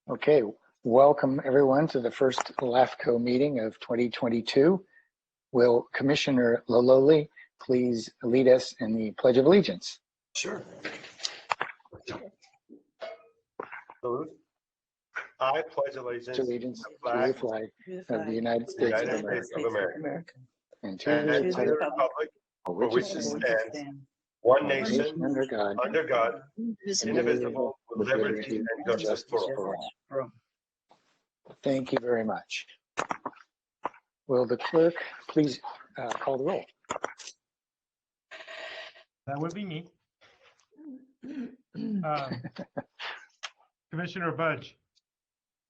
Okay, welcome everyone to the first LAFCo meeting of 2022. Will Commissioner Lololi please lead us in the Pledge of Allegiance? Sure. Salute. I pledge allegiance To the flag of the United States of America and to the republic for for which it stands, one nation, under God, indivisible, with liberty and justice for all. Thank you very much. Will the clerk please call the roll? That would be me. Commissioner Budge.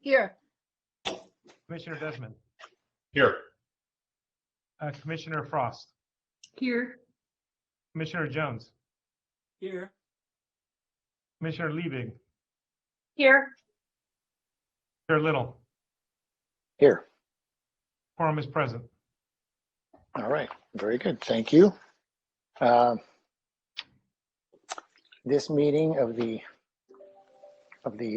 Here. Commissioner Desmond. Here. Commissioner Frost. Here. Commissioner Jones. Here. Commissioner Liebig. Here. Chair Little. Here. Quorum is present. All right, very good. Thank you. This meeting of the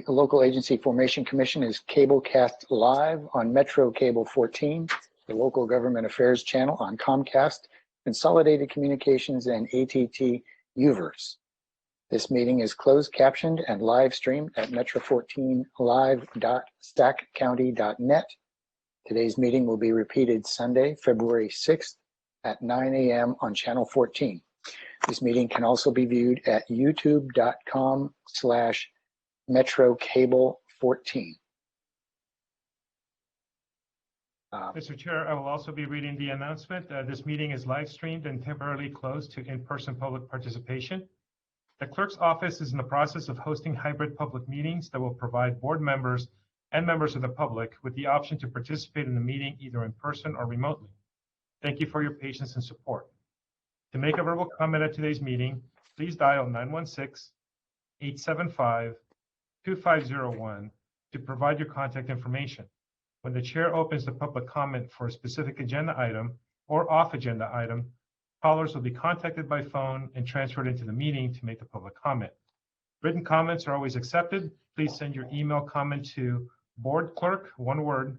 Local Agency Formation Commission is cablecast live on Metro Cable 14, the Local Government Affairs channel on Comcast, Consolidated Communications, and AT&T UVerse. This meeting is closed captioned and live streamed at metro14live.stackcounty.net. Today's meeting will be repeated Sunday, February 6th at 9 a.m. on channel 14. This meeting can also be viewed at youtube.com/metrocable14. Mr. Chair, I will also be reading the announcement. This meeting is live streamed and temporarily closed to in-person public participation. The clerk's office is in the process of hosting hybrid public meetings that will provide board members and members of the public with the option to participate in the meeting either in person or remotely. Thank you for your patience and support. To make a verbal comment at today's meeting, please dial 916-875-2501 to provide your contact information. When the chair opens the public comment for a specific agenda item or off-agenda item, callers will be contacted by phone and transferred into the meeting to make the public comment. Written comments are always accepted. Please send your email comment to boardclerk, one word,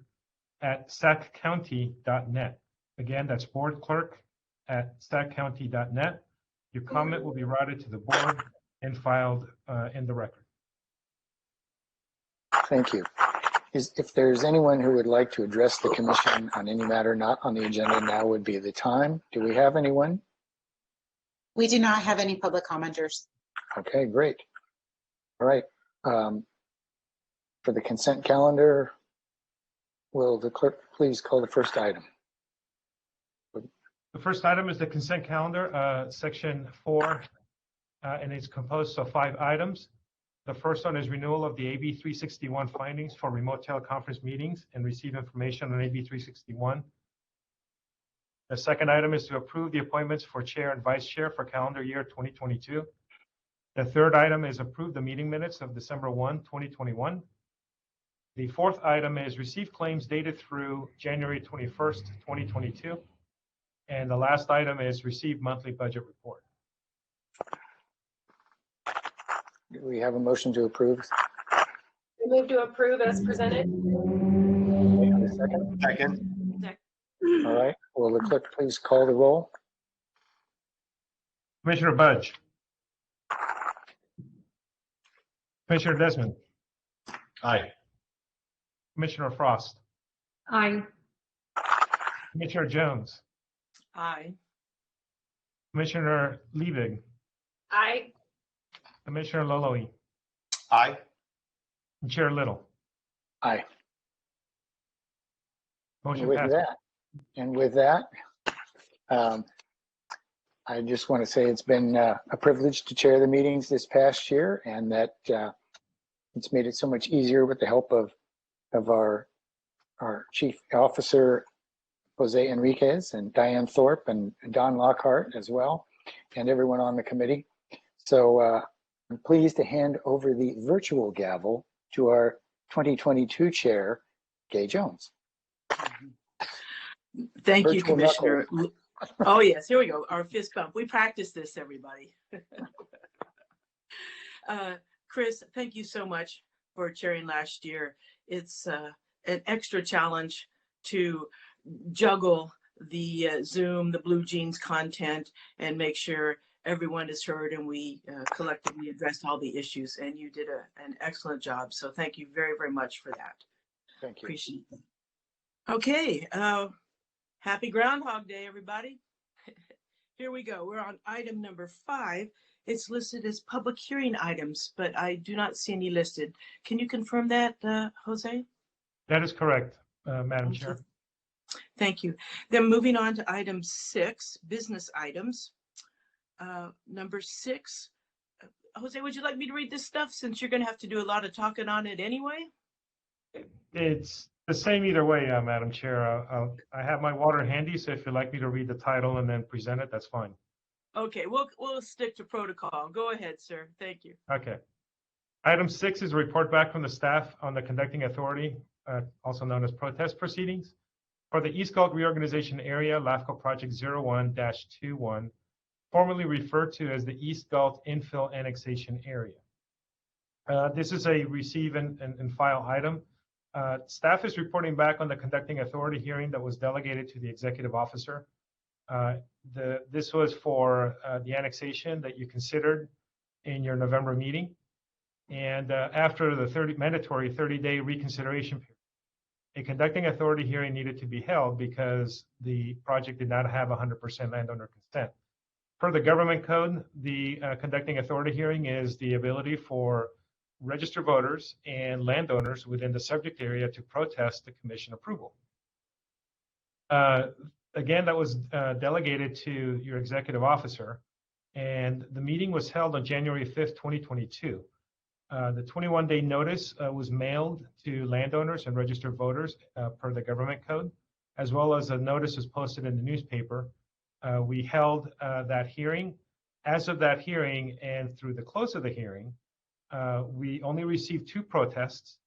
@stackcounty.net. Again, that's boardclerk@stackcounty.net. Your comment will be routed to the board and filed in the record. Thank you. If there's anyone who would like to address the commission on any matter not on the agenda, now would be the time. Do we have anyone? We do not have any public commenters. Okay, great. All right. For the consent calendar, will the clerk please call the first item? The first item is the consent calendar, section 4, and it's composed of 5 items. The first one is renewal of the AB 361 findings for remote teleconference meetings and receive information on AB 361. The second item is to approve the appointments for chair and vice chair for calendar year 2022. The third item is approve the meeting minutes of December 1, 2021. The fourth item is receive claims dated through January 21st, 2022. And the last item is receive monthly budget report. Do we have a motion to approve? I move to approve as presented. Second. Second. All right. Will the clerk please call the roll? Commissioner Budge. Commissioner Desmond. Aye. Commissioner Frost. Aye. Commissioner Jones. Aye. Commissioner Liebig. Aye. Commissioner Loloi. Aye. And Chair Little. Aye. Motion With passes. that, I just want to say it's been a privilege to chair the meetings this past year, and that it's made it so much easier with the help of our chief officer, Jose Enriquez, and Diane Thorpe, and Don Lockhart as well, and everyone on the committee. So I'm pleased to hand over the virtual gavel to our 2022 chair, Gay Jones. Thank you, Virtual Commissioner. Oh, yes, here we go. Our fist bump. We practice this, everybody. Chris, thank you so much for chairing last year. It's an extra challenge to juggle the Zoom, the Blue Jeans content, and make sure everyone is heard and we collectively address all the issues. And you did an excellent job. So thank you very, very much for that. Thank you. Appreciate it. Okay. Happy Groundhog Day, everybody. Here we go. We're on item number 5. It's listed as public hearing items, but I do not see any listed. Can you confirm that, Jose? That is correct, Madam Chair. Thank you. Then moving on to item 6, business items. Number 6, Jose, would you like me to read this stuff since you're going to have to do a lot of talking on it anyway? It's the same either way, Madam Chair. I have my water handy, so if you'd like me to read the title and then present it, that's fine. Okay, we'll stick to protocol. Go ahead, sir. Thank you. Okay. Item 6 is a report back from the staff on the conducting authority, also known as protest proceedings, for the East Gulf Reorganization Area LAFCo Project 01-21, formerly referred to as the East Gulf Infill Annexation Area. This is a receive and file item. Staff is reporting back on the conducting authority hearing that was delegated to the executive officer. This was for the annexation that you considered in your November meeting. And after the mandatory 30-day reconsideration period, a conducting authority hearing needed to be held because the project did not have 100% landowner consent. Per the government code, the conducting authority hearing is the ability for registered voters and landowners within the subject area to protest the commission approval. Again, that was delegated to your executive officer, and the meeting was held on January 5th, 2022. The 21-day notice was mailed to landowners and registered voters per the government code, as well as a notice was posted in the newspaper. We held that hearing. As of that hearing and through the close of the hearing, we only received 2 protests.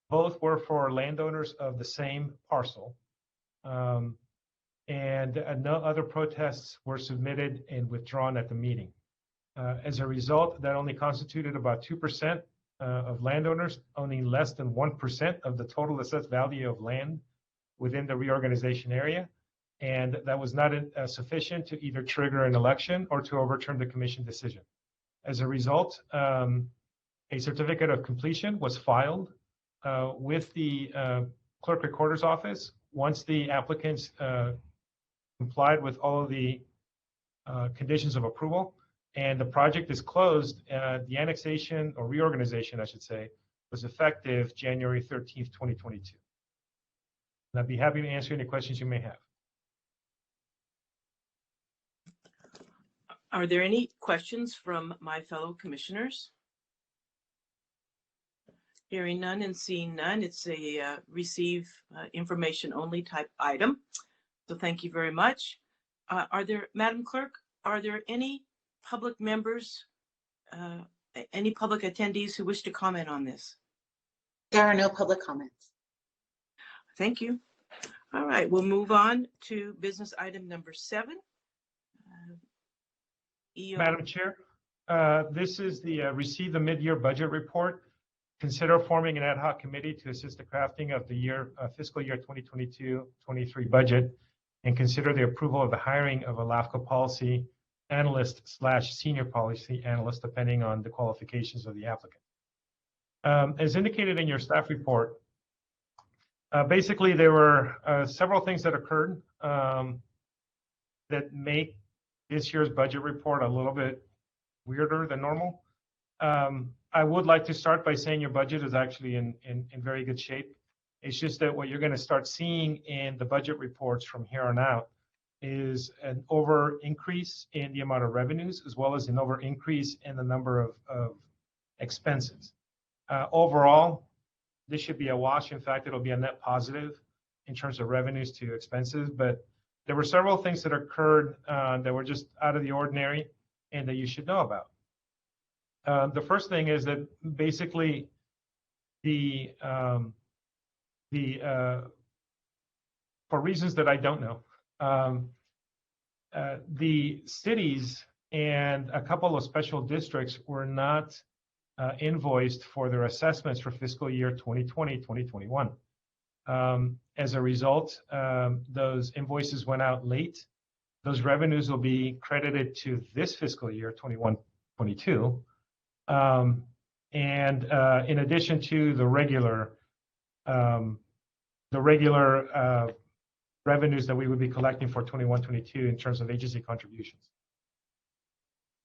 Both were for landowners of the same parcel. And no other protests were submitted and withdrawn at the meeting. As a result, that only constituted about 2% of landowners owning less than 1% of the total assessed value of land within the reorganization area. And that was not sufficient to either trigger an election or to overturn the commission decision. As a result, a certificate of completion was filed with the clerk recorder's office once the applicants complied with all of the conditions of approval, and the project is closed. The annexation or reorganization, I should say, was effective January 13th, 2022. And I'd be happy to answer any questions you may have. Are there any questions from my fellow commissioners? Hearing none and seeing none, it's a receive information only type item. So thank you very much. Madam Clerk, are there any public members, any public attendees who wish to comment on this? There are no public comments. Thank you. All right, we'll move on to business item number 7. Madam Chair, this is the receive the mid-year budget report. Consider forming an ad hoc committee to assist the crafting of the fiscal year 2022-23 budget, and consider the approval of the hiring of a LAFCo policy analyst / senior policy analyst, depending on the qualifications of the applicant. As indicated in your staff report, basically there were several things that occurred that make this year's budget report a little bit weirder than normal. I would like to start by saying your budget is actually in very good shape. It's just that what you're going to start seeing in the budget reports from here on out is an over increase in the amount of revenues, as well as an over increase in the number of expenses. Overall, this should be a wash. In fact, it'll be a net positive in terms of revenues to expenses. But there were several things that occurred that were just out of the ordinary and that you should know about. The first thing is that basically for reasons that I don't know, the cities and a couple of special districts were not invoiced for their assessments for fiscal year 2020, 2021. As a result, those invoices went out late. Those revenues will be credited to this fiscal year, 21, 22. And in addition to the regular revenues that we would be collecting for 21, 22 in terms of agency contributions.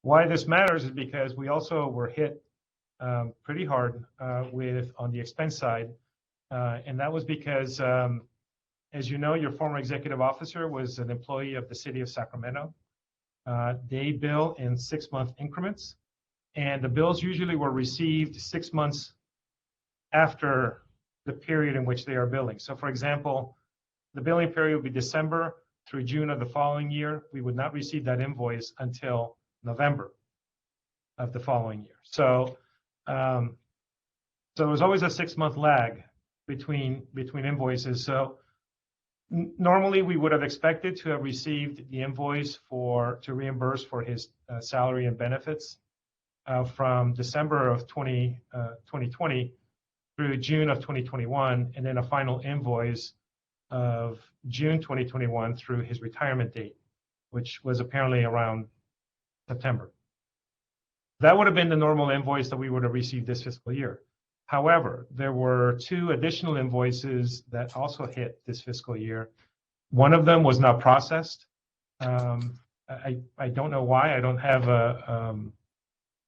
Why this matters is because we also were hit pretty hard on the expense side. And that was because, as you know, your former executive officer was an employee of the city of Sacramento. They bill in 6-month increments, and the bills usually were received 6 months after the period in which they are billing. So for example, the billing period would be December through June of the following year. We would not receive that invoice until November of the following year. So there was always a 6-month lag between invoices. So normally we would have expected to have received the invoice to reimburse for his salary and benefits from December of 2020 through June of 2021, and then a final invoice of June 2021 through his retirement date, which was apparently around September. That would have been the normal invoice that we would have received this fiscal year. However, there were 2 additional invoices that also hit this fiscal year. One of them was not processed. I don't know why. I don't have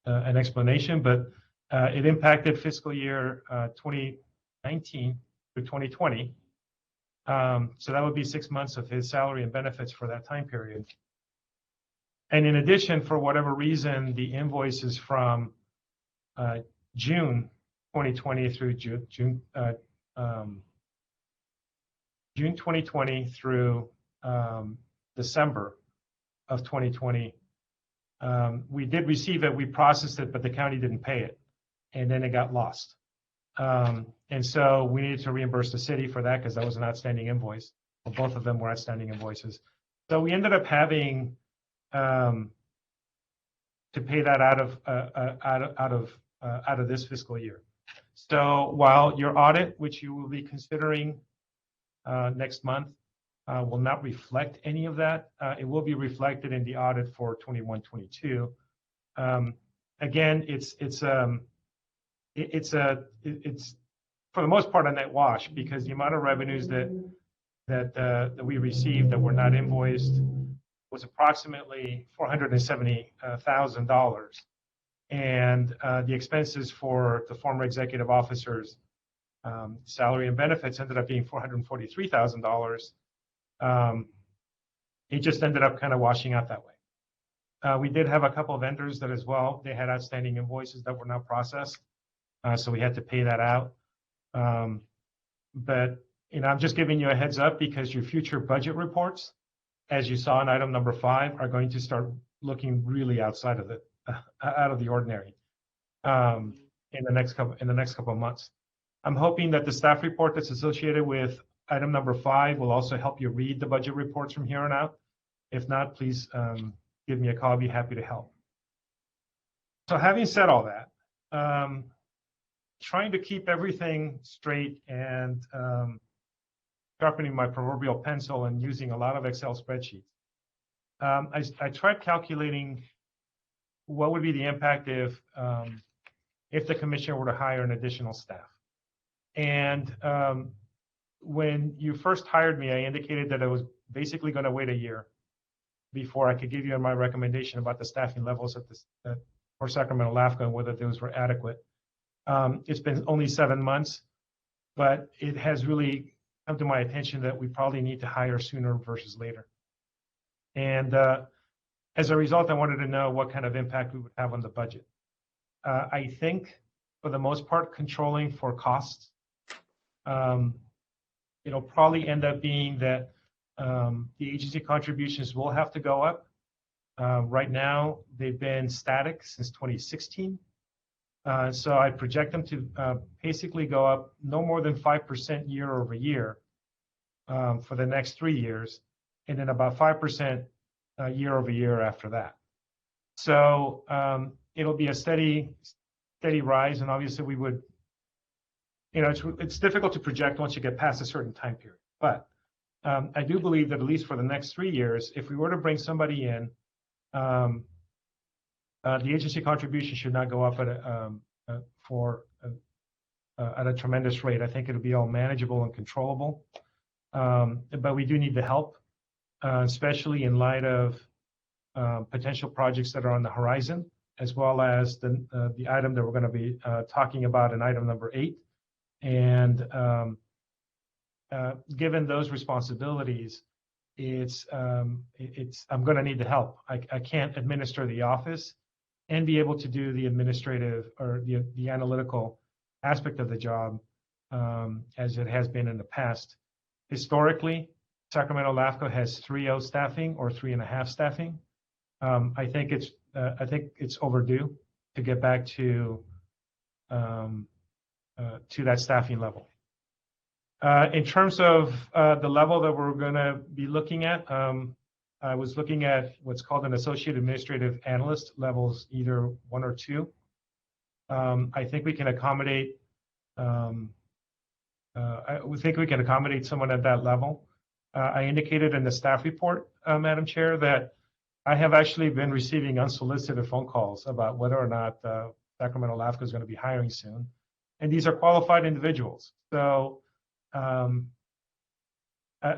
an explanation, but it impacted fiscal year 2019 through 2020. So that would be 6 months of his salary and benefits for that time period. And in addition, for whatever reason, the invoices from June 2020 through June 2020 through December of 2020, we did receive it, we processed it, but the county didn't pay it, and then it got lost. And so we needed to reimburse the city for that because that was an outstanding invoice. Well, both of them were outstanding invoices. So we ended up having to pay that out of this fiscal year. So while your audit, which you will be considering next month, will not reflect any of that, it will be reflected in the audit for 21-22. Again, it's for the most part a net wash because the amount of revenues that we received that were not invoiced was approximately $470,000, and the expenses for the former executive officer's salary and benefits ended up being $443,000. It just ended up kind of washing out that way. We did have a couple of vendors that as well, they had outstanding invoices that were not processed, so we had to pay that out. But I'm just giving you a heads up because your future budget reports, as you saw in item number 5, are going to start looking really out of the ordinary in the next couple of months. I'm hoping that the staff report that's associated with item number 5 will also help you read the budget reports from here on out. If not, please give me a call. I'll be happy to help. So having said all that, trying to keep everything straight and sharpening my proverbial pencil and using a lot of Excel spreadsheets. I tried calculating what would be the impact if the commission were to hire an additional staff. And when you first hired me, I indicated that I was basically going to wait a year before I could give you my recommendation about the staffing levels for Sacramento LAFCo and whether those were adequate. It's been only 7 months, but it has really come to my attention that we probably need to hire sooner versus later. And as a result, I wanted to know what kind of impact we would have on the budget. I think, for the most part, controlling for costs, it'll probably end up being that the agency contributions will have to go up. Right now, they've been static since 2016. So I project them to basically go up no more than 5% year over year for the next 3 years, and then about 5% year over year after that. So it'll be a steady steady rise, and obviously we would, it's difficult to project once you get past a certain time period. But I do believe that at least for the next 3 years, if we were to bring somebody in, the agency contribution should not go up at a tremendous rate. I think it'll be all manageable and controllable. But we do need the help, especially in light of potential projects that are on the horizon, as well as the item that we're going to be talking about in item number 8. And given those responsibilities, I'm going to need the help. I can't administer the office and be able to do the administrative or the analytical aspect of the job as it has been in the past. Historically, Sacramento LAFCo has 3.0 staffing or 3.5 staffing. I think it's overdue to get back to that staffing level. In terms of the level that we're going to be looking at, I was looking at what's called an associate administrative analyst levels, either 1 or 2. I think we can accommodate. We think we can accommodate someone at that level. I indicated in the staff report, Madam Chair, that I have actually been receiving unsolicited phone calls about whether or not Sacramento LAFCo is going to be hiring soon, and these are qualified individuals. So I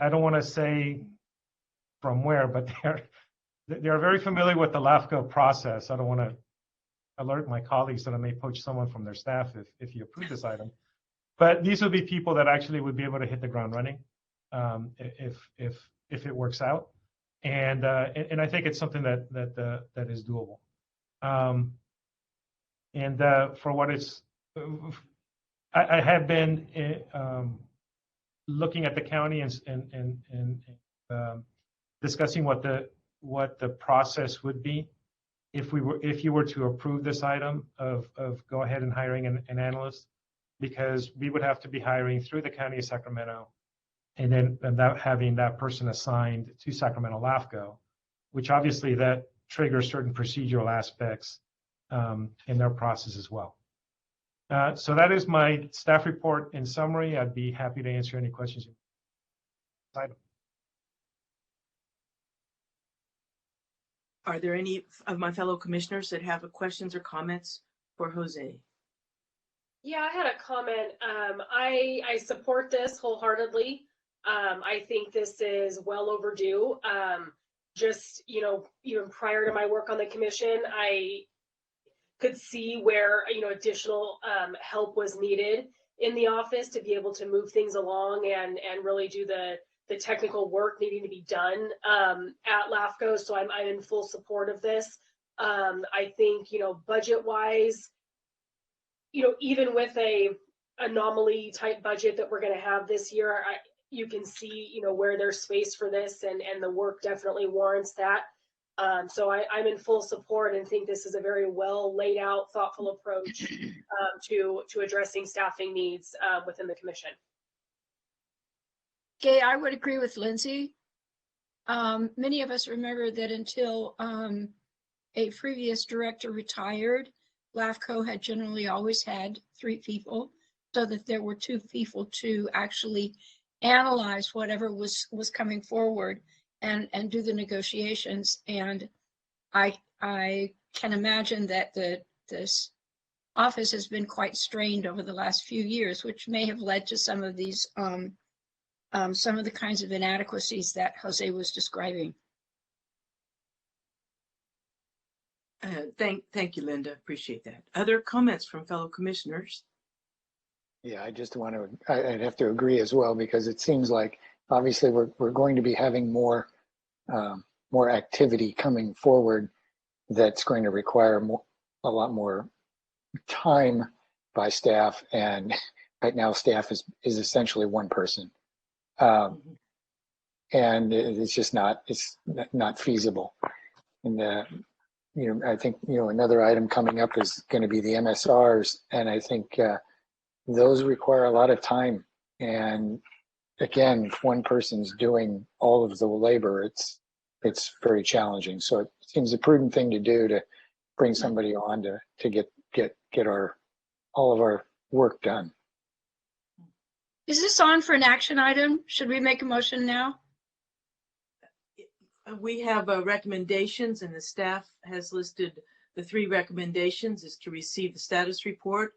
don't want to say from where, but they're very familiar with the LAFCo process. I don't want to alert my colleagues that I may poach someone from their staff if you approve this item. But these would be people that actually would be able to hit the ground running if it works out, and I think it's something that is doable. And for what it's, I have been looking at the county and discussing what the process would be if you were to approve this item of go ahead and hiring an analyst, because we would have to be hiring through the County of Sacramento and then having that person assigned to Sacramento LAFCo, which obviously that triggers certain procedural aspects in their process as well. So that is my staff report in summary. I'd be happy to answer any questions. Are there any of my fellow commissioners that have questions or comments for Jose? Yeah, I had a comment. I support this wholeheartedly. I think this is well overdue. Just, even prior to my work on the commission, I could see where, additional help was needed in the office to be able to move things along and really do the technical work needing to be done at LAFCo. So I'm in full support of this. I think, budget-wise, even with a anomaly type budget that we're going to have this year, you can see, where there's space for this, and the work definitely warrants that. So I'm in full support and think this is a very well laid out, thoughtful approach to addressing staffing needs within the commission. Okay, I would agree with Lindsay. Many of us remember that until a previous director retired, LAFCo had generally always had 3 people, so that there were 2 people to actually analyze whatever was coming forward and do the negotiations. And I can imagine that this office has been quite strained over the last few years, which may have led to some of these some of the kinds of inadequacies that Jose was describing. Thank you, Linda. Appreciate that. Other comments from fellow commissioners? Yeah, I just want to, I'd have to agree as well, because it seems like obviously we're going to be having more activity coming forward that's going to require a lot more time by staff, and right now staff is essentially 1 person. And it's just not feasible. And I think another item coming up is going to be the MSRs, and I think those require a lot of time. And again, if 1 person's doing all of the labor, it's very challenging. So it seems a prudent thing to do to bring somebody on to get our all of our work done. Is this on for an action item? Should we make a motion now? We have recommendations, and the staff has listed the 3 recommendations is to receive the status report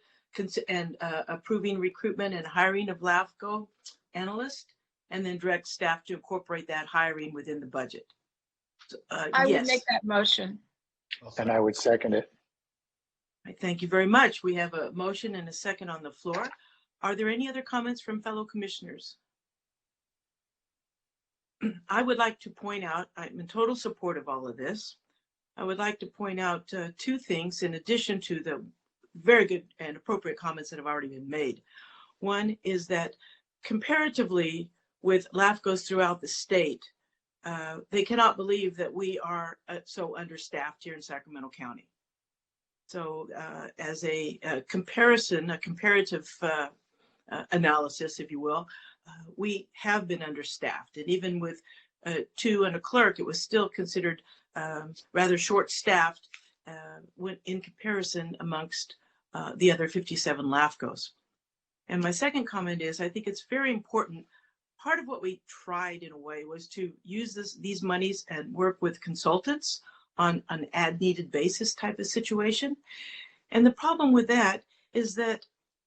and approving recruitment and hiring of LAFCo analyst, and then direct staff to incorporate that hiring within the budget. I would Yes. make that motion. And I would second it. Right, thank you very much. We have a motion and a second on the floor. Are there any other comments from fellow commissioners? I would like to point out, I'm in total support of all of this. I would like to point out 2 things in addition to the very good and appropriate comments that have already been made. One is that comparatively with LAFCOs throughout the state, they cannot believe that we are so understaffed here in Sacramento County. So as a comparison, a comparative analysis, if you will, we have been understaffed. And even with 2 and a clerk, it was still considered rather short-staffed when in comparison amongst the other 57 LAFCOs. And my second comment is, I think it's very important. Part of what we tried in a way was to use these monies and work with consultants on an as-needed basis type of situation. And the problem with that is that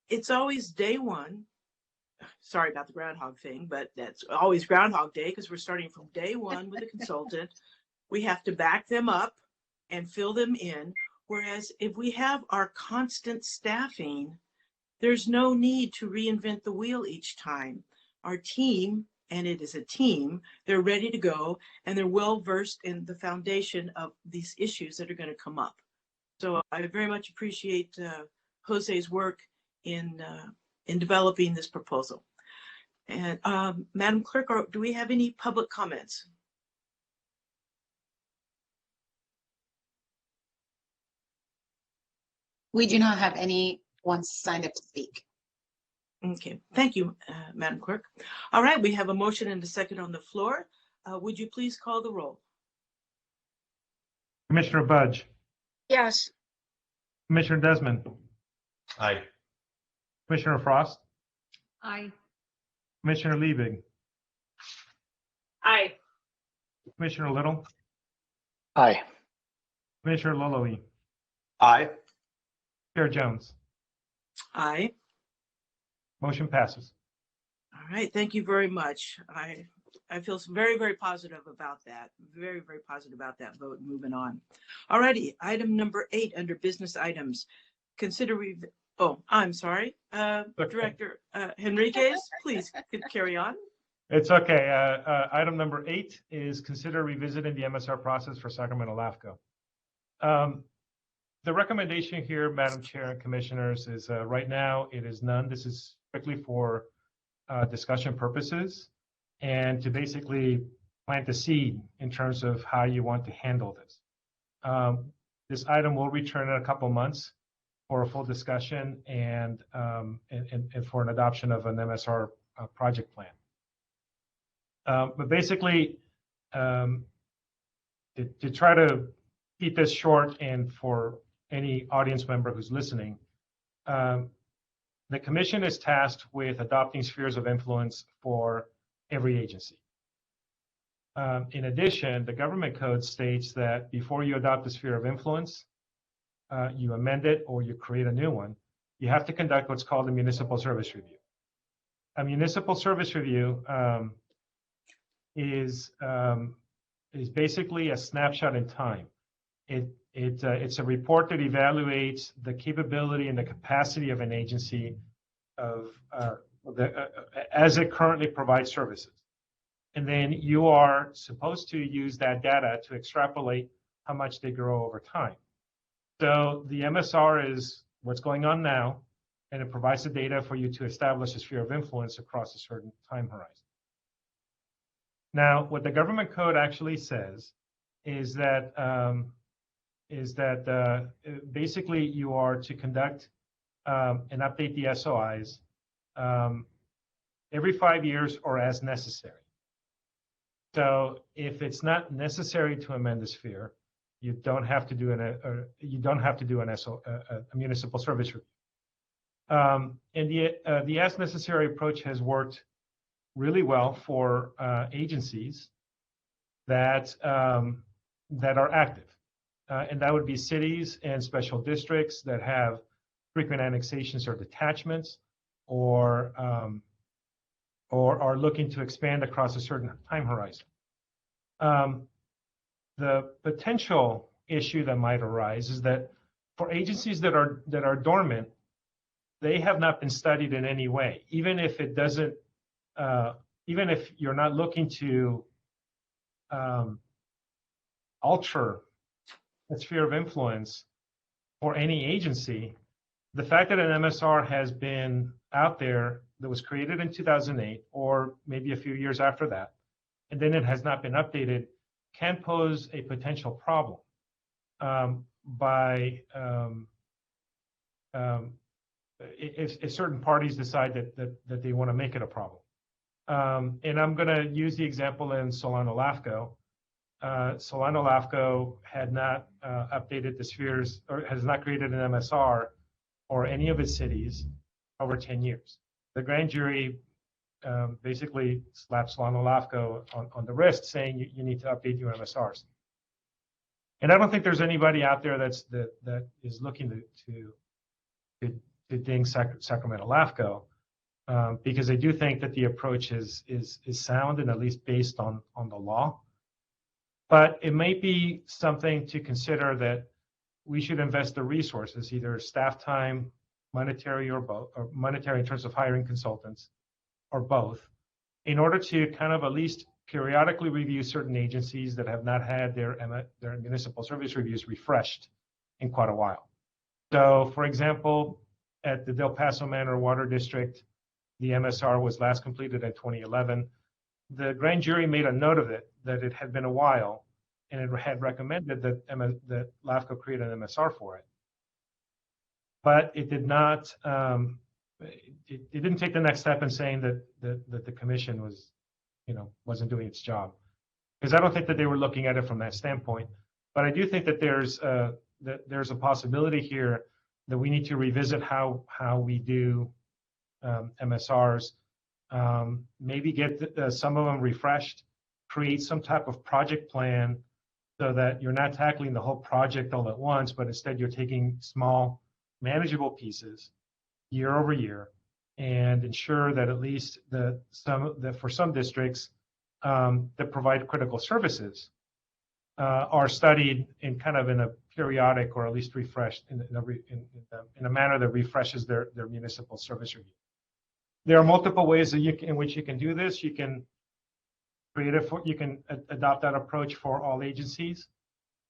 it's always day one. Sorry about the groundhog thing, but that's always Groundhog Day because we're starting from day one with a consultant. We have to back them up and fill them in. Whereas if we have our constant staffing, there's no need to reinvent the wheel each time. Our team, and it is a team, they're ready to go and they're well versed in the foundation of these issues that are going to come up. So I very much appreciate Jose's work in developing this proposal. And Madam Clerk, do we have any public comments? We do not have anyone signed up to speak. Okay, thank you, Madam Clerk. All right, we have a motion and a second on the floor. Would you please call the roll? Commissioner Budge, Yes. Commissioner Desmond, Aye. Commissioner Frost, Aye. Commissioner Liebig, Aye. Commissioner Little, Aye. Commissioner Loloe, Aye. Chair Jones. Aye. Motion passes. All right, thank you very much. I feel very, very positive about that. Very, very positive about that vote. Moving on. All righty, item number 8 under business items. I'm sorry. Director Henriquez, please carry on. It's okay. Item number 8 is consider revisiting the MSR process for Sacramento LAFCo. The recommendation here, Madam Chair and Commissioners, is right now it is none. This is strictly for discussion purposes and to basically plant the seed in terms of how you want to handle this. This item will return in a couple months for a full discussion and for an adoption of an MSR project plan. But basically, to try to keep this short and for any audience member who's listening, the commission is tasked with adopting spheres of influence for every agency. In addition, the government code states that before you adopt a sphere of influence, you amend it or you create a new one, you have to conduct what's called a municipal service review. A municipal service review is basically a snapshot in time. It's a report that evaluates the capability and the capacity of an agency as it currently provides services. And then you are supposed to use that data to extrapolate how much they grow over time. So the MSR is what's going on now, and it provides the data for you to establish a sphere of influence across a certain time horizon. Now, what the government code actually says is that basically you are to conduct and update the SOIs every 5 years or as necessary. So if it's not necessary to amend the sphere, you don't have to do a municipal service review. And the as necessary approach has worked really well for agencies that are active. And that would be cities and special districts that have frequent annexations or detachments, or are looking to expand across a certain time horizon. The potential issue that might arise is that for agencies that are dormant, they have not been studied in any way, even if it doesn't, even if you're not looking to alter the sphere of influence for any agency. The fact that an MSR has been out there that was created in 2008, or maybe a few years after that, and then it has not been updated, can pose a potential problem if certain parties decide that they want to make it a problem. And I'm going to use the example in Solano LAFCo. Solano LAFCo had not updated the spheres, or has not created an MSR or any of its cities over 10 years. The grand jury basically slapped Solano LAFCo on the wrist, saying you need to update your MSRs. And I don't think there's anybody out there that is looking to ding Sacramento LAFCo, because I do think that the approach is sound and at least based on the law. But it may be something to consider that we should invest the resources, either staff time, monetary or both, or monetary in terms of hiring consultants, or both, in order to kind of at least periodically review certain agencies that have not had their municipal service reviews refreshed in quite a while. So, for example, at the Del Paso Manor Water District, the MSR was last completed in 2011. The grand jury made a note of it, that it had been a while, and it had recommended that LAFCo create an MSR for it. But it did not, it didn't take the next step in saying that the commission wasn't doing its job. Because I don't think that they were looking at it from that standpoint. But I do think that there's a possibility here that we need to revisit how we do MSRs, maybe get some of them refreshed, create some type of project plan so that you're not tackling the whole project all at once, but instead you're taking small, manageable pieces year over year, and ensure that at least for some districts that provide critical services are studied in a periodic, or at least refreshed in a manner that refreshes their municipal service review. There are multiple ways in which you can do this. You can adopt that approach for all agencies.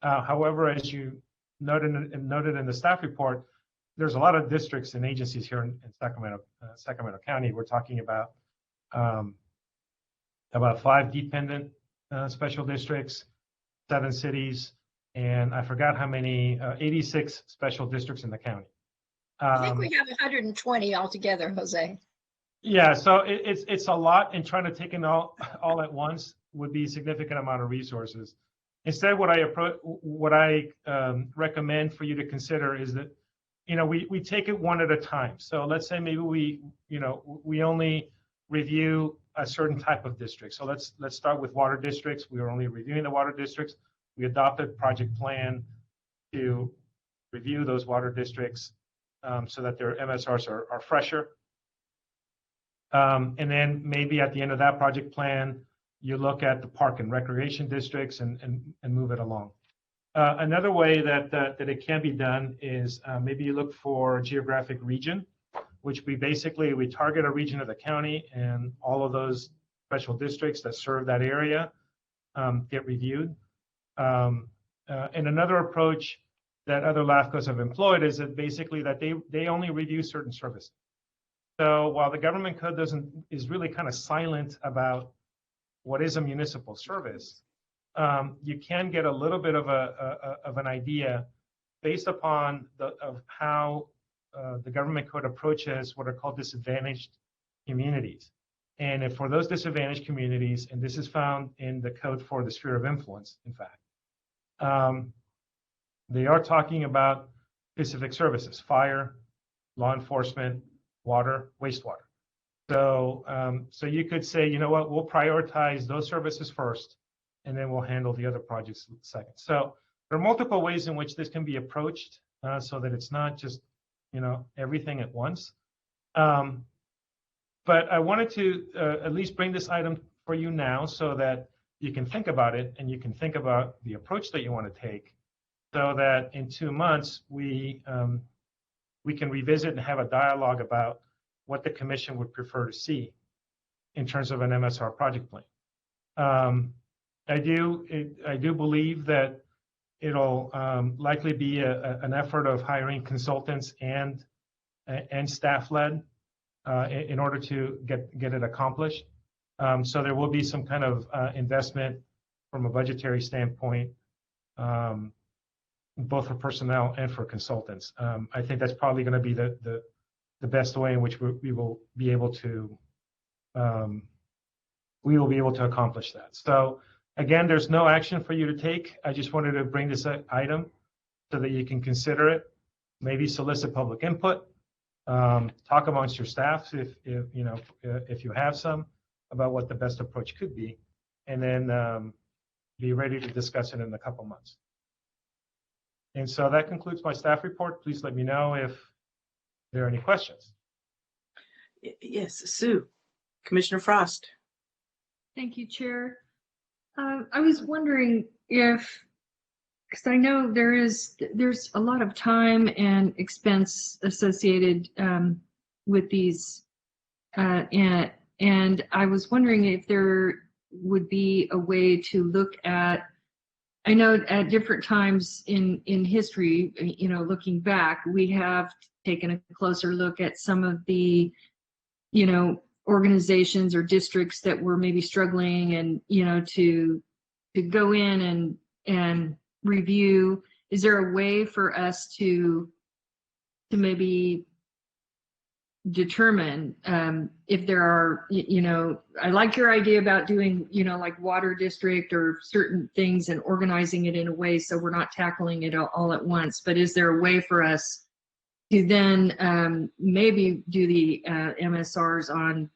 However, as you noted in the staff report, there's a lot of districts and agencies here in Sacramento County. We're talking about 5 dependent special districts, 7 cities, and I forgot how many, 86 special districts in the county. I think we have 120 altogether, Jose. Yeah, so it's a lot, and trying to take it all at once would be a significant amount of resources. Instead, what I recommend for you to consider is that we take it one at a time. So let's say maybe we only review a certain type of district. So let's start with water districts. We are only reviewing the water districts. We adopted a project plan to review those water districts so that their MSRs are fresher. And then maybe at the end of that project plan, you look at the park and recreation districts and move it along. Another way that it can be done is maybe you look for a geographic region, which we target a region of the county, and all of those special districts that serve that area get reviewed. And another approach that other LAFCos have employed is that basically that they only review certain services. So while the government code is really kind of silent about what is a municipal service, you can get a little bit of an idea based upon how the government code approaches what are called disadvantaged communities. And for those disadvantaged communities, and this is found in the code for the sphere of influence, in fact, they are talking about specific services: fire, law enforcement, wastewater. So you could say, you know what, we'll prioritize those services first, and then we'll handle the other projects second. So there are multiple ways in which this can be approached, so that it's not just, everything at once. But I wanted to at least bring this item for you now so that you can think about it and you can think about the approach that you want to take, so that in 2 months we can revisit and have a dialogue about what the commission would prefer to see in terms of an MSR project plan. I do believe that it'll likely be an effort of hiring consultants and staff-led in order to get it accomplished. So there will be some kind of investment from a budgetary standpoint, both for personnel and for consultants. I think that's probably going to be the best way in which we will be able to accomplish that. So again, there's no action for you to take. I just wanted to bring this item so that you can consider it, maybe solicit public input, talk amongst your staff if you have some, about what the best approach could be, and then be ready to discuss it in a couple months. And so that concludes my staff report. Please let me know if there are any questions. Yes, Sue. Commissioner Frost. Thank you, Chair. I was wondering if, because I know there's a lot of time and expense associated with these, and I was wondering if there would be a way to look at, I know at different times in history, looking back, we have taken a closer look at some of the, organizations or districts that were maybe struggling, and, to go in and review. Is there a way for us to maybe determine if there are, I like your idea about doing, like water district or certain things and organizing it in a way so we're not tackling it all at once, but is there a way for us to then maybe do the MSRs on,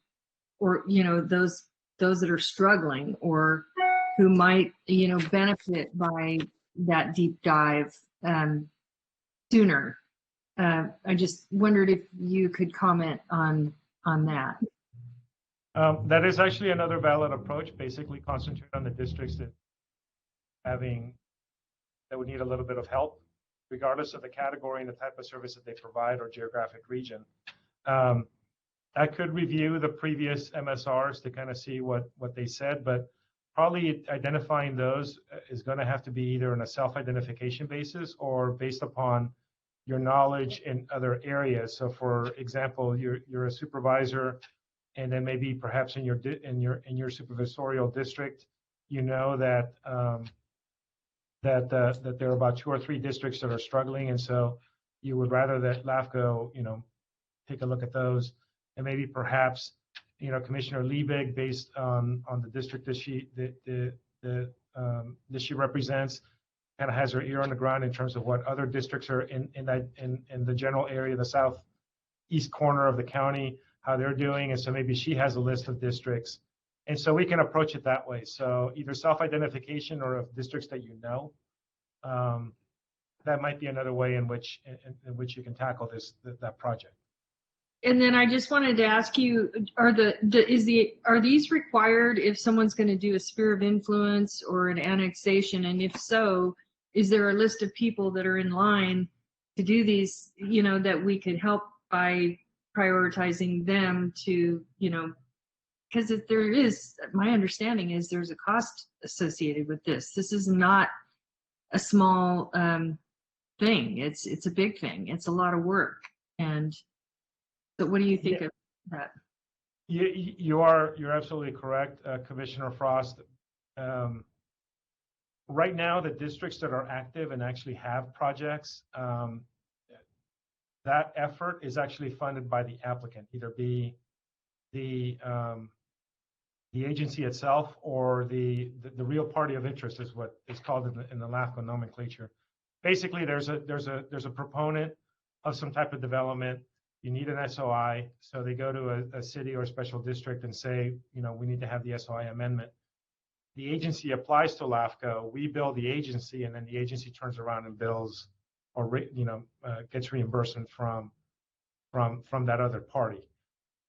or, those that are struggling or who might, benefit by that deep dive sooner? I just wondered if you could comment on that. That is actually another valid approach. Basically, concentrate on the districts that would need a little bit of help, regardless of the category and the type of service that they provide or geographic region. I could review the previous MSRs to kind of see what they said, but probably identifying those is going to have to be either on a self-identification basis or based upon your knowledge in other areas. So, for example, you're a supervisor, and then maybe perhaps in your supervisorial district, that that there are about 2 or 3 districts that are struggling, and so you would rather that LAFCo, take a look at those, and maybe perhaps, Commissioner Liebig, based on the district that she represents, kind of has her ear on the ground in terms of what other districts are in the general area, the southeast corner of the county, how they're doing, and so maybe she has a list of districts, and so we can approach it that way. So either self-identification or of districts that that might be another way in which you can tackle that project. And then I just wanted to ask you, are these required if someone's going to do a sphere of influence or an annexation? And if so, is there a list of people that are in line to do these, that we could help by prioritizing them to, because if there is, my understanding is there's a cost associated with this. This is not a small thing. It's a big thing. It's a lot of work. And so what do you think of that? You're absolutely correct, Commissioner Frost. Right now, the districts that are active and actually have projects, that effort is actually funded by the applicant, either be the agency itself or the real party of interest is what is called in the LAFCo nomenclature. Basically, there's a proponent of some type of development. you need an SOI. So they go to a city or special district and say, we need to have the SOI amendment. The agency applies to LAFCo, we bill the agency, and then the agency turns around and bills or gets reimbursement from that other party.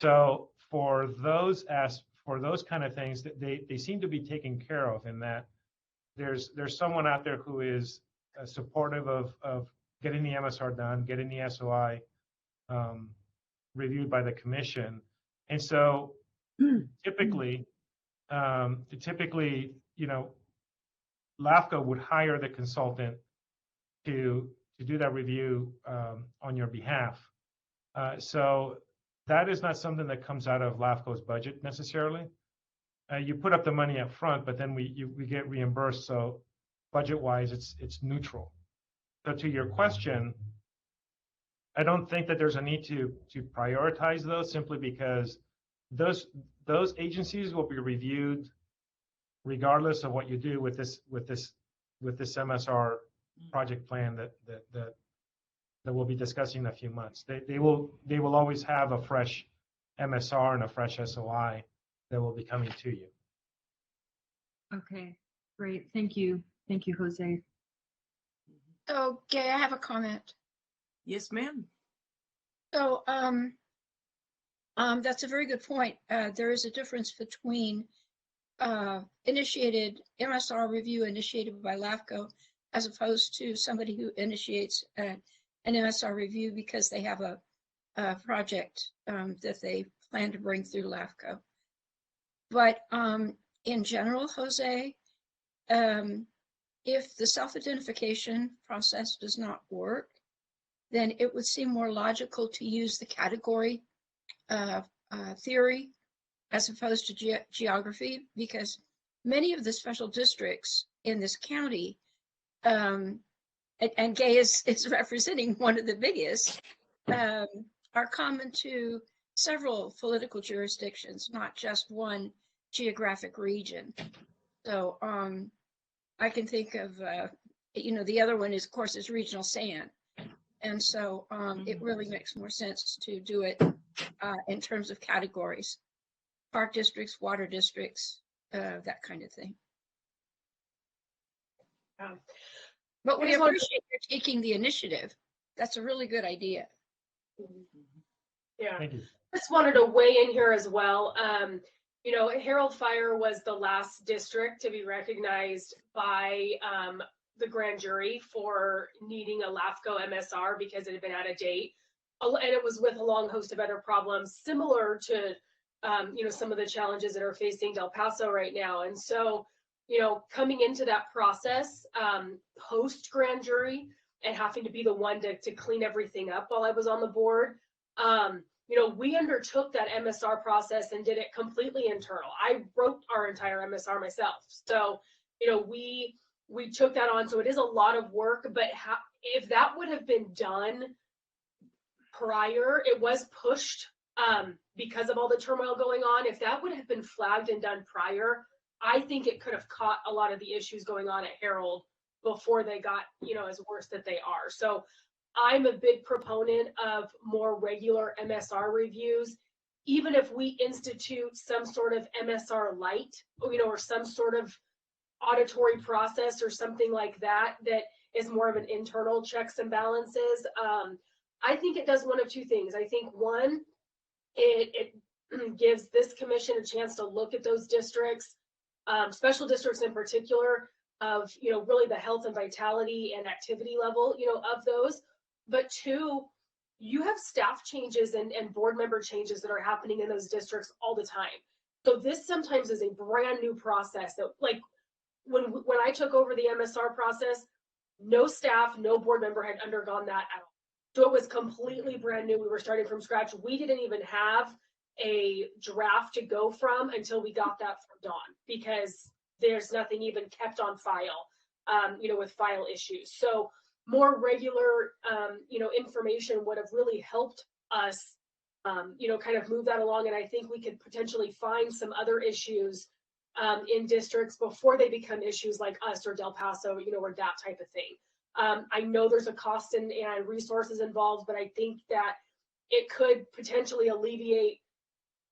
So for those kind of things, they seem to be taken care of in that there's someone out there who is supportive of getting the MSR done, getting the SOI reviewed by the commission. And so typically, LAFCo would hire the consultant to do that review on your behalf. So that is not something that comes out of LAFCo's budget necessarily. You put up the money up front, but then we get reimbursed. So budget-wise, it's neutral. So to your question, I don't think that there's a need to prioritize those simply because those agencies will be reviewed regardless of what you do with this MSR project plan that we'll be discussing in a few months. They will always have a fresh MSR and a fresh SOI that will be coming to you. Okay, great. Thank you. Thank you, Jose. Okay, I have a comment. Yes, ma'am. So that's a very good point. There is a difference between initiated MSR review initiated by LAFCo as opposed to somebody who initiates an MSR review because they have a project that they plan to bring through LAFCo. But in general, Jose, if the self-identification process does not work, then it would seem more logical to use the category theory as opposed to geography, because many of the special districts in this county, and Gay is representing one of the biggest, are common to several political jurisdictions, not just one geographic region. So I can think of, the other one is, of course, is regional SAN. And so it really makes more sense to do it in terms of categories, park districts, water districts, that kind of thing. But we appreciate you taking the initiative. That's a really good idea. Yeah. Thank you. Just wanted to weigh in here as well. Herald Fire was the last district to be recognized by the grand jury for needing a LAFCo MSR because it had been out of date. And it was with a long host of other problems similar to, some of the challenges that are facing Del Paso right now. And so, coming into that process, post grand jury and having to be the one to clean everything up while I was on the board, we undertook that MSR process and did it completely internal. I wrote our entire MSR myself. So, we took that on. So it is a lot of work, but if that would have been done prior, it was pushed because of all the turmoil going on. If that would have been flagged and done prior, I think it could have caught a lot of the issues going on at Herald before they got, as worse that they are. So I'm a big proponent of more regular MSR reviews, even if we institute some sort of MSR light, or some sort of auditory process or something like that is more of an internal checks and balances. I think it does one of two things. I think one, it gives this commission a chance to look at those districts, special districts in particular, of really the health and vitality and activity level of those. But two, you have staff changes and board member changes that are happening in those districts all the time. So this sometimes is a brand new process that, like, when I took over the MSR process, no staff, no board member had undergone that at all. So it was completely brand new. We were starting from scratch. We didn't even have a draft to go from until we got that from Dawn, because there's nothing even kept on file, with file issues. So more regular, information would have really helped us, kind of move that along. And I think we could potentially find some other issues in districts before they become issues like us or Del Paso, or that type of thing. I know there's a cost and resources involved, but I think that it could potentially alleviate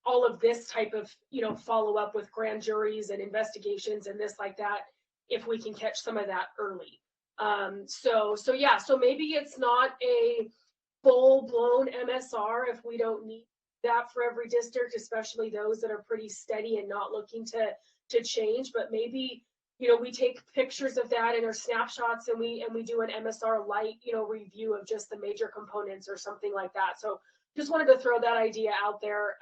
all of this type of, follow up with grand juries and investigations and this like that, if we can catch some of that early. So maybe it's not a full blown MSR if we don't need that for every district, especially those that are pretty steady and not looking to change. But maybe, we take pictures of that and our snapshots, and we do an MSR light, review of just the major components or something like that. So just wanted to throw that idea out there.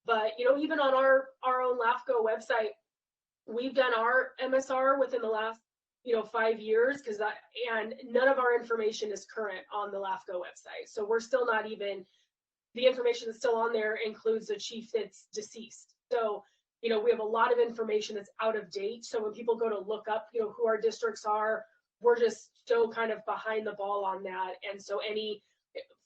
But even on our own LAFCo website, we've done our MSR within the last 5 years, and none of our information is current on the LAFCo website. So we're still not even, the information that's still on there includes a chief that's deceased. So, we have a lot of information that's out of date. So when people go to look up, who our districts are, we're just so kind of behind the ball on that. And so any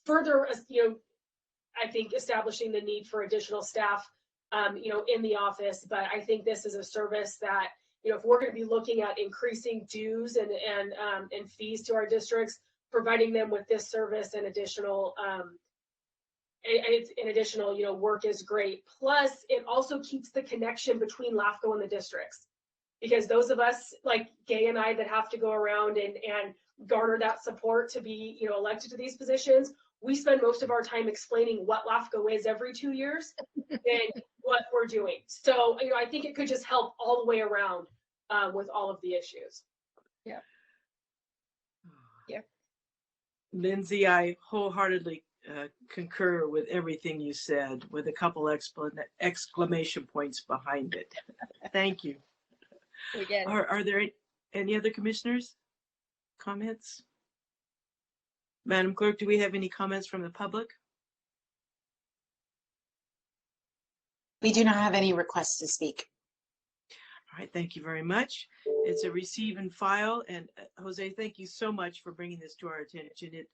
further, I think establishing the need for additional staff, in the office. But I think this is a service that, if we're going to be looking at increasing dues and fees to our districts, providing them with this service and additional work is great. Plus, it also keeps the connection between LAFCo and the districts, because those of us like Gay and I that have to go around and garner that support to be elected to these positions, we spend most of our time explaining what LAFCo is every 2 years and what we're doing. So I think it could just help all the way around with all of the issues. Yeah. Lindsay, I wholeheartedly concur with everything you said, with a couple exclamation points behind it. Thank you. Are there any other commissioners' comments? Madam Clerk, do we have any comments from the public? We do not have any requests to speak. All right, thank you very much. It's a receive and file. And Jose, thank you so much for bringing this to our attention.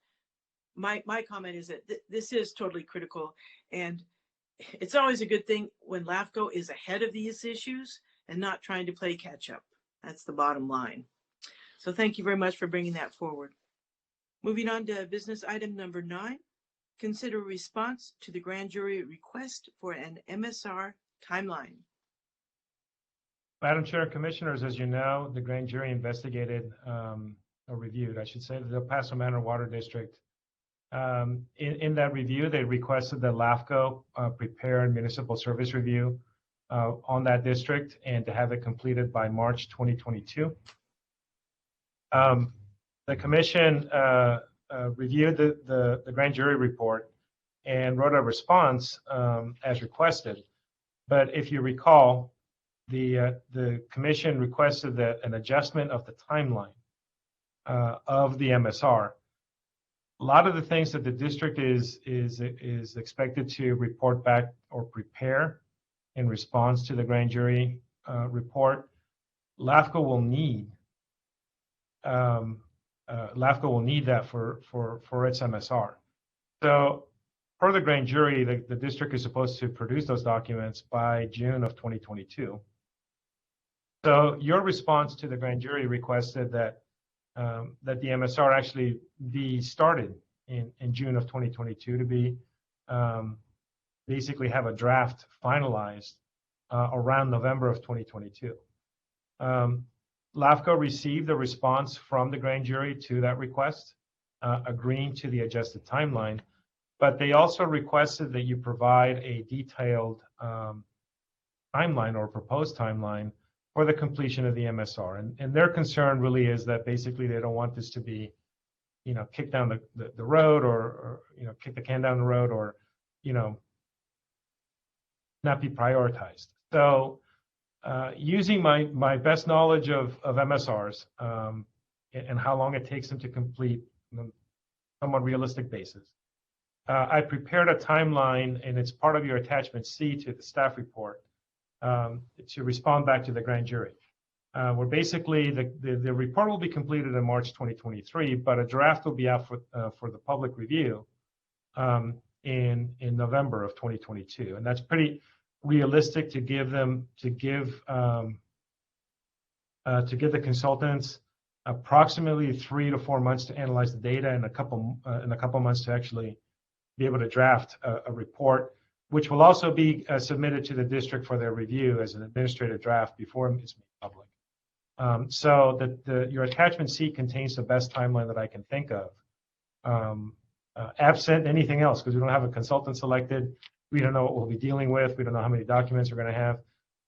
My comment is that this is totally critical, and it's always a good thing when LAFCo is ahead of these issues and not trying to play catch up. That's the bottom line. So thank you very much for bringing that forward. Moving on to business item number 9, consider response to the grand jury request for an MSR timeline. Madam Chair, Commissioners, as you know, the grand jury investigated or reviewed, I should say, the El Paso Manor Water District. In that review, they requested that LAFCo prepare a municipal service review on that district and to have it completed by March 2022. The commission reviewed the grand jury report and wrote a response as requested. But if you recall, the commission requested that an adjustment of the timeline of the MSR. A lot of the things that the district is expected to report back or prepare in response to the grand jury report, LAFCo will need. LAFCo will need that for its MSR. So, per the grand jury, the district is supposed to produce those documents by June of 2022. So, your response to the grand jury requested that the MSR actually be started in June of 2022 to be basically have a draft finalized around November of 2022. LAFCo received a response from the grand jury to that request, agreeing to the adjusted timeline, but they also requested that you provide a detailed timeline or proposed timeline for the completion of the MSR. And their concern really is that basically they don't want this to be, kick down the road or kick the can down the road or, not be prioritized. So using my best knowledge of MSRs and how long it takes them to complete on a somewhat realistic basis, I prepared a timeline, and it's part of your attachment C to the staff report to respond back to the grand jury. Where basically the report will be completed in March 2023, but a draft will be out for the public review in November of 2022, and that's pretty realistic to give the consultants approximately 3 to 4 months to analyze the data and a couple months to actually be able to draft a report, which will also be submitted to the district for their review as an administrative draft before it's made public. So your attachment C contains the best timeline that I can think of, absent anything else, because we don't have a consultant selected. We don't know what we'll be dealing with. We don't know how many documents we're going to have.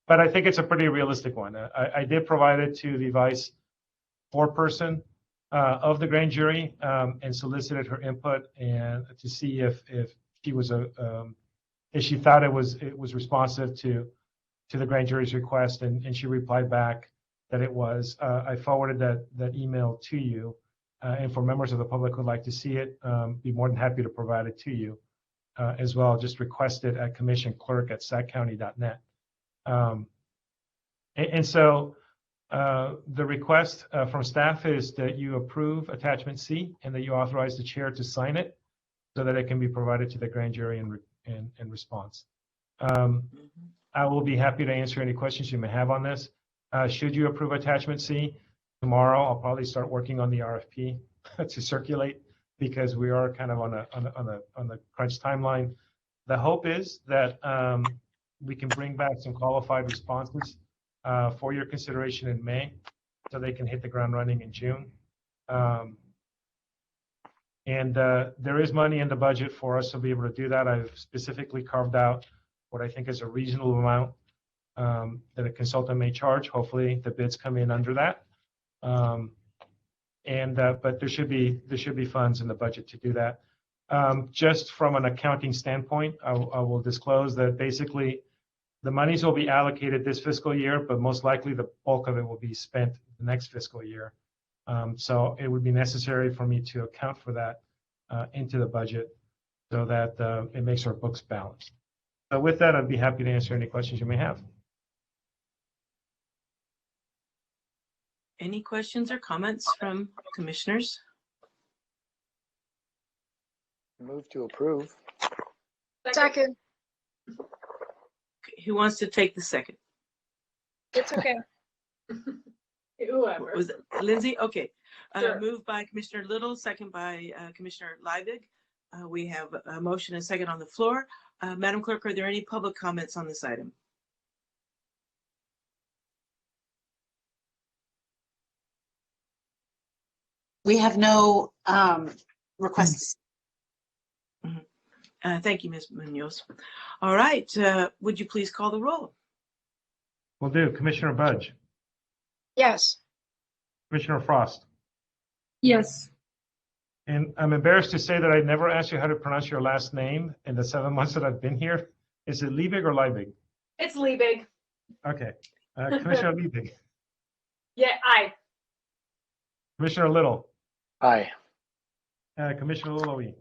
But I think it's a pretty realistic one. I did provide it to the vice foreperson of the grand jury and solicited her input and to see if she was if she thought it was responsive to the grand jury's request, and she replied back that it was. I forwarded that email to you, and for members of the public who'd like to see it, be more than happy to provide it to you as well. Just request it at commissionclerk@saccounty.net. And so the request from staff is that you approve attachment C and that you authorize the chair to sign it so that it can be provided to the grand jury in response. I will be happy to answer any questions you may have on this. Should you approve attachment C, tomorrow I'll probably start working on the RFP to circulate, because we are kind of on the crunch timeline. The hope is that we can bring back some qualified responses for your consideration in May, so they can hit the ground running in June. And there is money in the budget for us to be able to do that. I've specifically carved out what I think is a reasonable amount that a consultant may charge. Hopefully the bids come in under that. But there should be funds in the budget to do that. Just from an accounting standpoint, I will disclose that basically the monies will be allocated this fiscal year, but most likely the bulk of it will be spent the next fiscal year. So it would be necessary for me to account for that into the budget so that it makes our books balanced. So with that, I'd be happy to answer any questions you may have. Any questions or comments from commissioners? Move to approve. Second. Who wants to take the second? It's okay. Whoever. Was it Lindsay? Okay. Sure. Moved by Commissioner Little, second by Commissioner Liebig. We have a motion and a second on the floor. Madam Clerk, are there any public comments on this item? We have no requests. Thank you, Ms. Munoz. All right. Would you please call the roll? Will do. Commissioner Budge, Yes. Commissioner Frost. Yes. And I'm embarrassed to say that I never asked you how to pronounce your last name in the 7 months that I've been here. Is it Liebig or Liebig? It's Liebig. Okay. Commissioner Liebig. Yeah, aye. Commissioner Little. Aye. Commissioner Lilloye.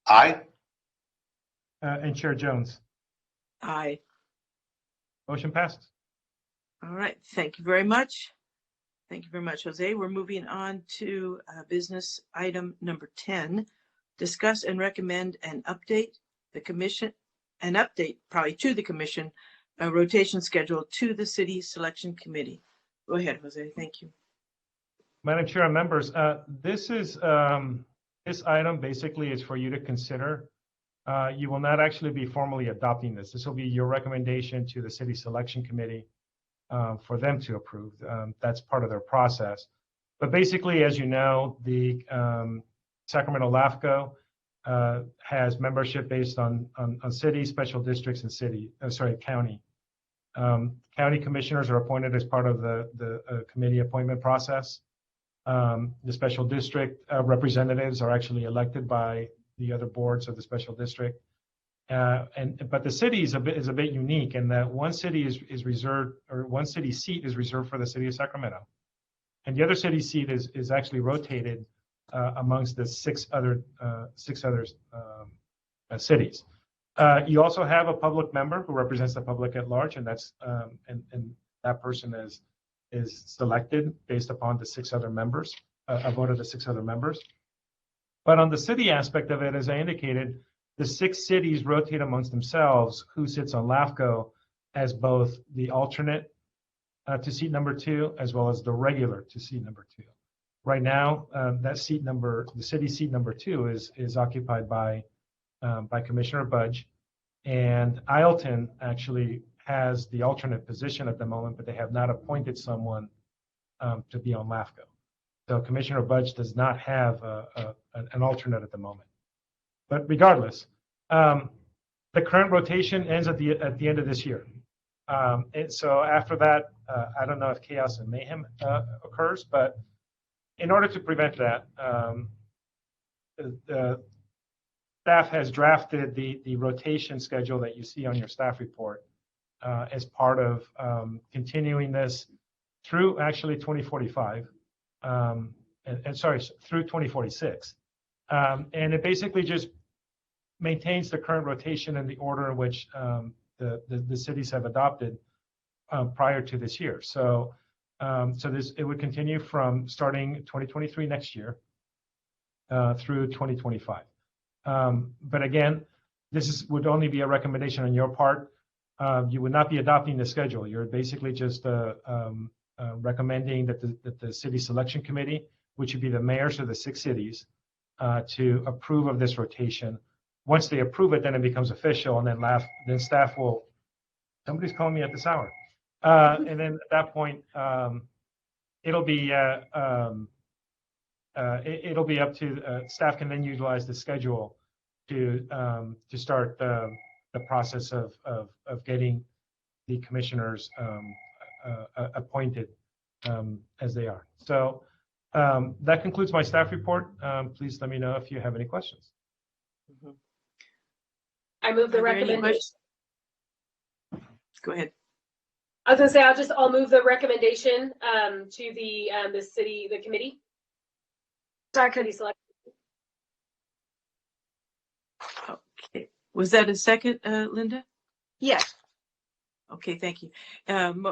Aye. And Chair Jones. Aye. Motion passed. All right. Thank you very much. Thank you very much, Jose. We're moving on to business item number 10. Discuss and recommend an update to the commission, rotation schedule to the city selection committee. Go ahead, Jose. Thank you. Madam Chair and members, this item basically is for you to consider. You will not actually be formally adopting this. This will be your recommendation to the city selection committee for them to approve. That's part of their process. But basically, as you know, the Sacramento LAFCo has membership based on city, special districts, and county. County commissioners are appointed as part of the committee appointment process. The special district representatives are actually elected by the other boards of the special district. But the city is a bit unique in that one city is reserved, or one city seat is reserved for the city of Sacramento, and the other city seat is actually rotated amongst the six other cities. You also have a public member who represents the public at large, and that's and that person is selected based upon the six other members, a vote of the six other members. But on the city aspect of it, as I indicated, the six cities rotate amongst themselves who sits on LAFCo as both the alternate to seat number 2, as well as the regular to seat number 2. Right now, that seat number, the city seat number 2 is occupied by Commissioner Budge. And Ileton actually has the alternate position at the moment, but they have not appointed someone to be on LAFCo. So Commissioner Budge does not have an alternate at the moment. But regardless, the current rotation ends at the end of this year. And so after that, I don't know if chaos and mayhem occurs, but in order to prevent that, the staff has drafted the rotation schedule that you see on your staff report as part of continuing this through actually 2045, and sorry, through 2046. And it basically just maintains the current rotation in the order in which the cities have adopted prior to this year. So it would continue from starting 2023 next year through 2025. But again, would only be a recommendation on your part. You would not be adopting the schedule. You're basically just recommending that the city selection committee, which would be the mayors of the 6 cities, to approve of this rotation. Once they approve it, then it becomes official, and then staff will. Somebody's calling me at this hour, and then at that point, it'll be up to staff can then utilize the schedule to start the process of getting the commissioners appointed as they are. So that concludes my staff report. Please let me know if you have any questions. I move the Are there any recommendation. questions? Go ahead. I was gonna say, I'll move the recommendation to the committee. City select. Okay. Was that a second, Linda? Yes. Okay, thank you.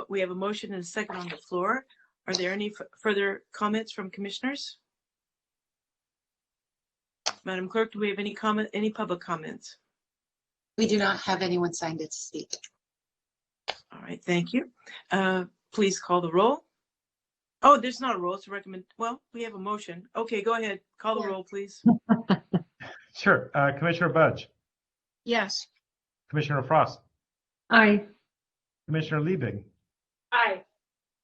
We have a motion and a second on the floor. Are there any further comments from commissioners? Madam Clerk, do we have any public comments? We do not have anyone signed in to speak. All right, thank you. Please call the roll. Oh, there's not a roll. It's a recommend. Well, we have a motion. Okay, go ahead. Call the roll, please. Sure. Commissioner Budge, Yes. Commissioner Frost, Aye. Commissioner Liebig, Aye.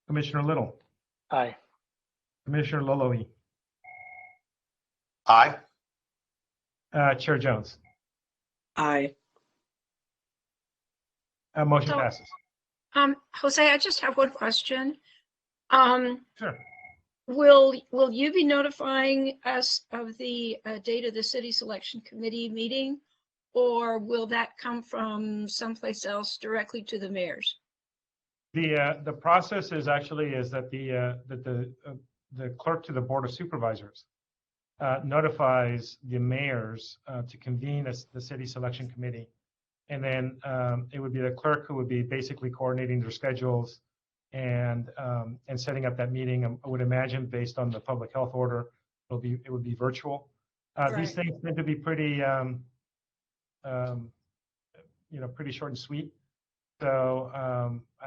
Commissioner Little, Aye. Commissioner Loloe, Aye. Chair Jones. Aye. Motion So- passes. Jose, I just have one question. Sure. Will you be notifying us of the date of the city selection committee meeting? Or will that come from someplace else directly to the mayors? The process is that the clerk to the Board of Supervisors notifies the mayors to convene the city selection committee. And then it would be the clerk who would be basically coordinating their schedules and setting up that meeting. I would imagine, based on the public health order, it would be virtual. These things tend to be pretty pretty short and sweet. So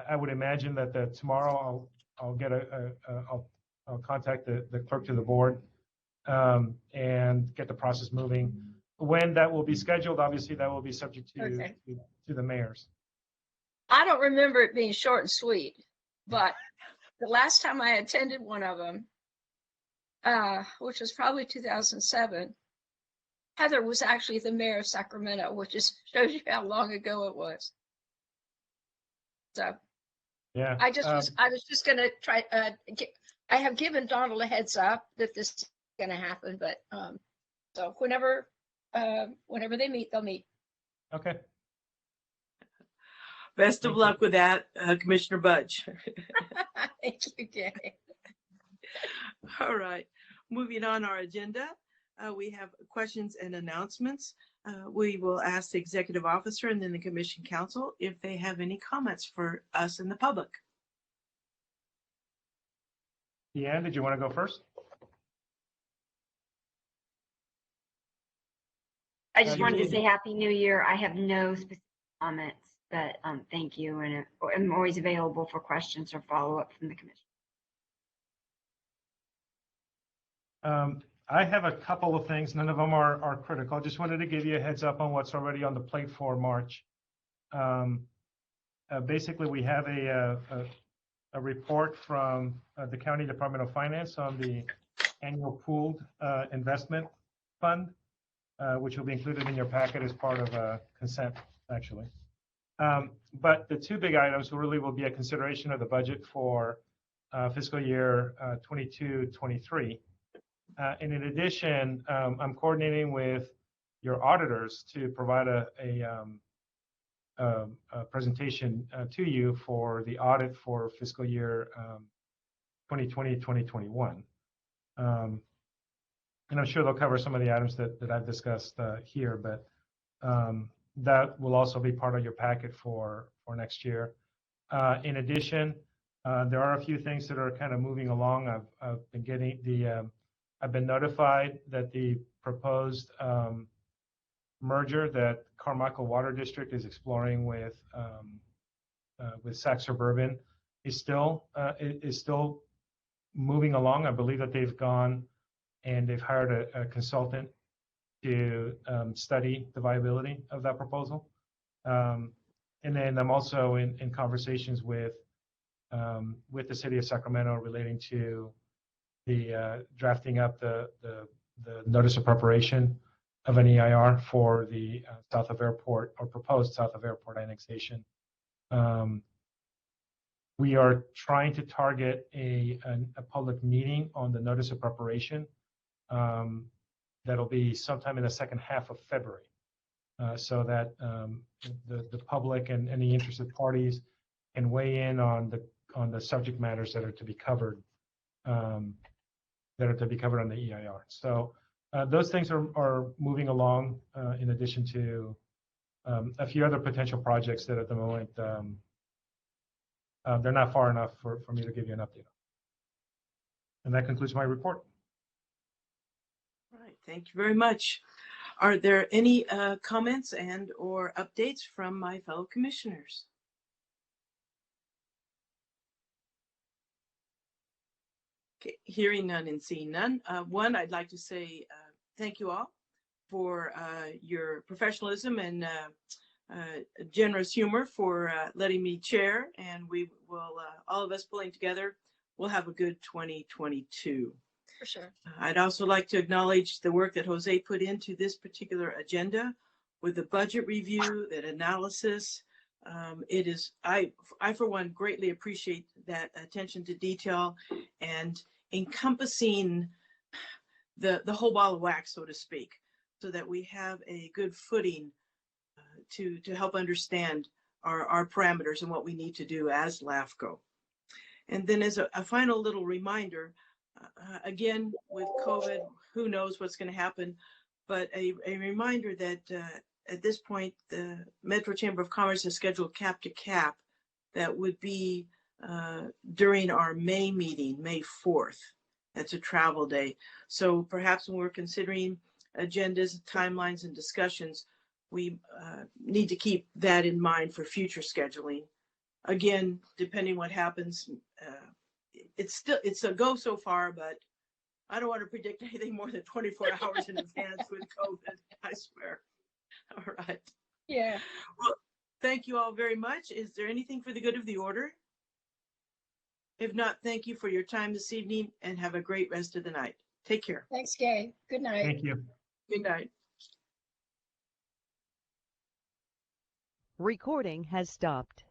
I would imagine that tomorrow I'll contact the clerk to the board and get the process moving. When that will be scheduled, obviously that will be subject to the mayors. I don't remember it being short and sweet, but the last time I attended one of them, which was probably 2007, Heather was actually the mayor of Sacramento, which just shows you how long ago it was. So Yeah. I was just gonna try. I have given Donald a heads up that this is gonna happen, but so whenever they meet, they'll meet. Okay. Best of luck with that, Commissioner Budge. Thank you, Jenny. All right, moving on our agenda, we have questions and announcements. We will ask the executive officer and then the commission council if they have any comments for us and the public. Deanne, did you want to go first? I just wanted to say Happy New Year. I have no specific comments, but thank you. And I'm always available for questions or follow-up from the commission. I have a couple of things. None of them are critical. Just wanted to give you a heads up on what's already on the plate for March. Basically, we have a report from the County Department of Finance on the annual pooled investment fund, which will be included in your packet as part of consent, actually. But the two big items really will be a consideration of the budget for fiscal year 22-23. And in addition, I'm coordinating with your auditors to provide a presentation to you for the audit for fiscal year 2020-2021. And I'm sure they'll cover some of the items that I've discussed here, but that will also be part of your packet for next year. In addition, there are a few things that are kind of moving along. I've been getting I've been notified that the proposed merger that Carmichael Water District is exploring with Sac Suburban is still moving along. I believe that they've gone and they've hired a consultant to study the viability of that proposal. And then I'm also in conversations with the city of Sacramento relating to the drafting up the notice of preparation of an EIR for the south of airport or proposed south of airport annexation. We are trying to target a public meeting on the notice of preparation. That'll be sometime in the second half of February, so that the public and any interested parties can weigh in on the subject matters that are to be covered on the EIR. So those things are moving along in addition to a few other potential projects that at the moment they're not far enough for me to give you an update on. And that concludes my report. All right, thank you very much. Are there any comments and or updates from my fellow commissioners? Okay, hearing none and seeing none. One, I'd like to say thank you all for your professionalism and generous humor for letting me chair, and we will, all of us pulling together, we'll have a good 2022. For sure. I'd also like to acknowledge the work that Jose put into this particular agenda with the budget review, that analysis. It is, I for one greatly appreciate that attention to detail and encompassing the whole ball of wax, so to speak, so that we have a good footing to help understand our parameters and what we need to do as LAFCo. And then as a final little reminder, again, with COVID, who knows what's going to happen, but a reminder that at this point, the Metro Chamber of Commerce has scheduled cap to cap that would be during our May meeting, May 4th. That's a travel day. So perhaps when we're considering agendas, timelines, and discussions, we need to keep that in mind for future scheduling. Again, depending what happens, it's a go so far, but I don't want to predict anything more than 24 hours in advance with COVID, I swear. All right. Yeah. Well, thank you all very much. Is there anything for the good of the order? If not, thank you for your time this evening and have a great rest of the night. Take care. Thanks, Gay. Good night. Thank you. Good night. Recording has stopped.